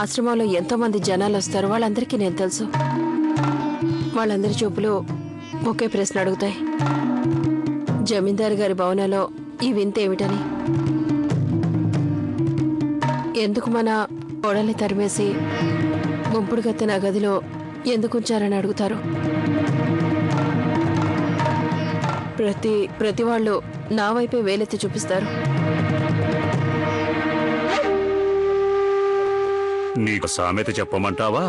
ఆశ్రమంలో ఎంతో మంది జనాలు వస్తారు, వాళ్ళందరికీ నేను తెలుసు. వాళ్ళందరి చూపులు ఒకే ప్రశ్న అడుగుతాయి, జమీందారు గారి భవనంలో ఈ వింత ఏమిటని. ఎందుకు మన కోడల్ని తరిమేసి ముంపుడు గత్తెన గదిలో ఎందుకుంచారని అడుగుతారు. ప్రతి వాళ్ళు నా వైపే వేలెత్తి చూపిస్తారు. నీకు సామెత చెప్పమంటావా?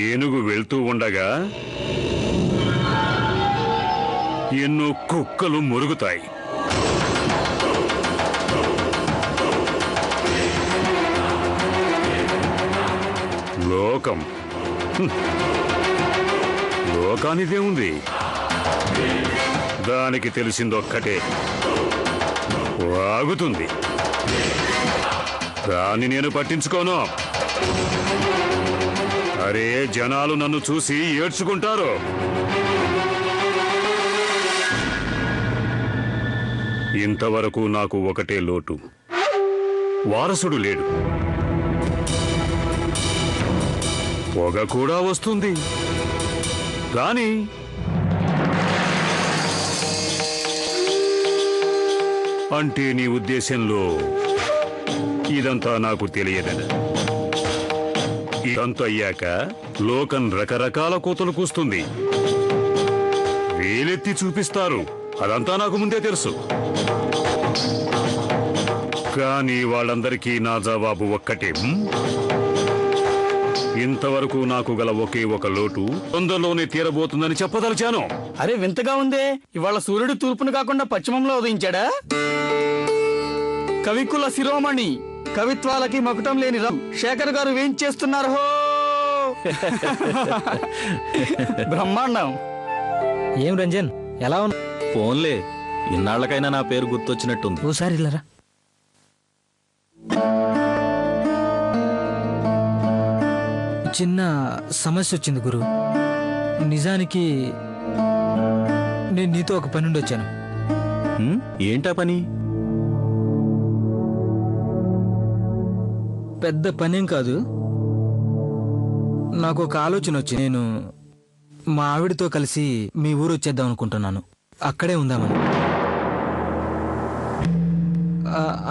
ఏనుగు వెళ్తూ ఉండగా ఎన్నో కుక్కలు మురుగుతాయి. లోకం లోకానిదే ఉంది, దానికి తెలిసిందొక్కటే, వాగుతుంది. దాన్ని నేను పట్టించుకోను. అరే, జనాలు నన్ను చూసి ఏడ్చుకుంటారు. ఇంతవరకు నాకు ఒకటే లోటు, వారసుడు లేడు. పొగ కూడా వస్తుంది, కానీ అంటే నీ ఉద్దేశంలో ఇదంతా నాకు తెలియదని. ఇదంతా అయ్యాక లోకం రకరకాల కోతలు కూస్తుంది, వేలెత్తి చూపిస్తారు. అదంతా నాకు ముందే తెలుసు. కానీ వాళ్ళందరికీ నా జవాబు ఒక్కటే, ఇంతవరకు నాకు గల ఒకే ఒక లోటు తొందరలోనే తీరబోతుందని చెప్పదలిచాను. అరే, వింతగా ఉందే, ఇవాళ సూర్యుడు తూర్పును కాకుండా పశ్చిమంలో ఉదయించాడా? కవికుల శిరోమణి, కవిత్వాలకి మకుటం లేని శేఖర్ గారు ఏం చేస్తున్నారు? బ్రహ్మాండం. ఏం రంజన్, ఎలా ఉన్నా? ఫోన్లే, ఇన్నాళ్లకైనా నా పేరు గుర్తొచ్చినట్టుంది. ఓసారి ఇల్లరా. చిన్న సమస్య వచ్చింది గురు. నిజానికి నేను నీతో ఒక పని నుండి వచ్చాను. ఏంటా పని? పెద్ద పనేం కాదు, నాకు ఒక ఆలోచన వచ్చి నేను మా ఆవిడతో కలిసి మీ ఊరు వచ్చేద్దాం అనుకుంటున్నాను. అక్కడే ఉందామని.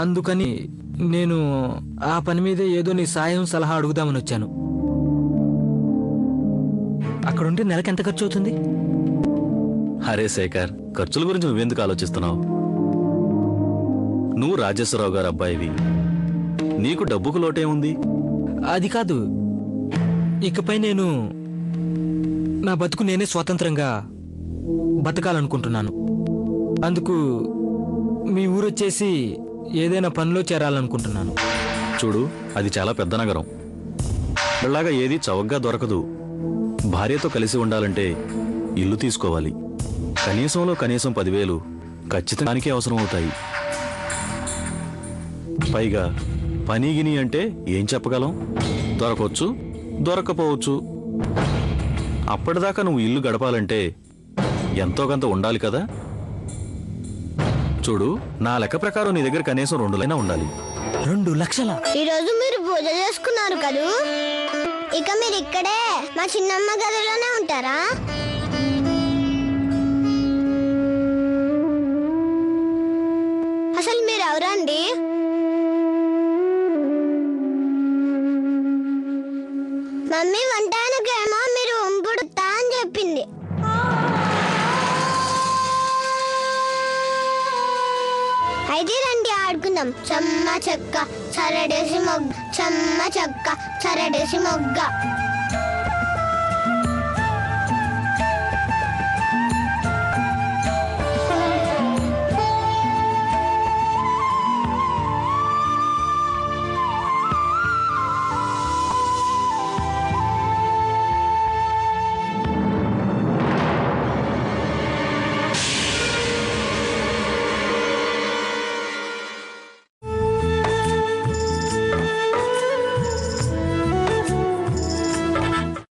అందుకని నేను ఆ పని మీదే ఏదో నీ సాయం సలహా అడుగుదామని వచ్చాను. అక్కడుంటే నెలకు ఎంత ఖర్చు అవుతుంది? అరే శేఖర్, ఖర్చుల గురించి నువ్వెందుకు ఆలోచిస్తున్నావు? నువ్వు రాజేశ్వరరావు గారు అబ్బాయివి, నీకు డబ్బుకు లోటే ఉంది. అది కాదు, ఇకపై నేను నా బతుకు నేనే స్వతంత్రంగా బతకాలనుకుంటున్నాను. అందుకు మీ ఊరొచ్చేసి ఏదైనా పనిలో చేరాలనుకుంటున్నాను. చూడు, అది చాలా పెద్ద నగరం, ఇలాగా ఏది చౌకగా దొరకదు. భార్యతో కలిసి ఉండాలంటే ఇల్లు తీసుకోవాలి. కనీసంలో కనీసం 10,000 ఖచ్చితంగానికే అవసరం అవుతాయి. పైగా పనిగిని అంటే ఏం చెప్పగలం? దొరకవచ్చు, దొరక్కపోవచ్చు. అప్పటిదాకా నువ్వు ఇల్లు గడపాలంటే ఎంతో కొంత ఉండాలి కదా. చూడు, నా లెక్క ప్రకారం నీ దగ్గర కనీసం 2 ఉండాలి. 2 లక్షల? ఈరోజు మీరు పూజ చేసుకున్నారు కదూ, ఇక మీరు ఇక్కడే మా చిన్నమ్మ గదిలోనే ఉంటారా? అసలు మీరు ఎవరండి? మమ్మీ వంటానికేమో మీరు ఉంపుడుతా అని చెప్పింది. అయితే రండి ఆడుకుందాం. చెమ్మ చెక్క చరడేసి మొగ్గ, చెమ్మ చెక్క చరడేసి మొగ్గ.